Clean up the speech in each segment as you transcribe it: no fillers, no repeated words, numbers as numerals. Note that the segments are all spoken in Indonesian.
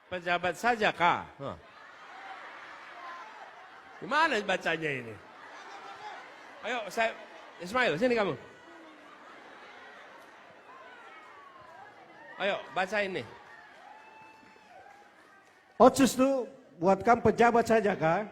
pejabat saja kah? Gimana bacanya ini? Ayo, Ismail, sini kamu. Ayo, bacain nih. Otsus itu buatkan pejabat saja kah?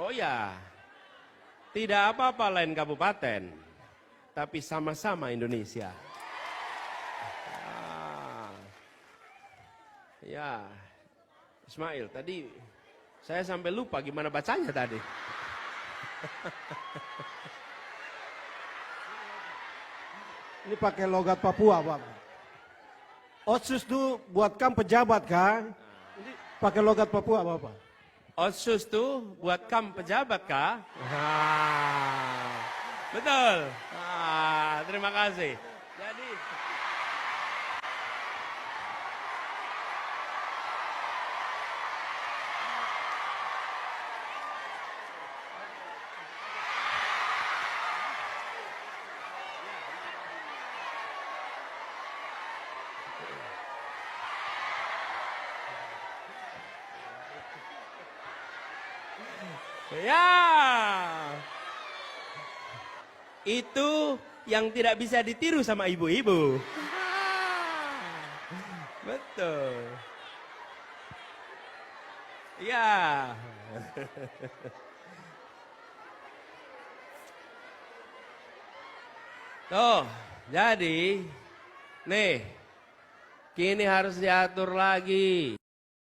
Oh ya, tidak apa-apa lain kabupaten, tapi sama-sama Indonesia. Ya, Ismail, tadi saya sampai lupa gimana bacanya tadi. Ini pakai logat Papua, Pak. Otsus itu buatkan pejabat kah? Ini pakai logat Papua, Bapak. Otsus tuh buat kam pejabat kah? Betul. Terima kasih. Jadi ya, itu yang tidak bisa ditiru sama ibu-ibu. Betul. Ya. Tuh, jadi nih, kini harus diatur lagi.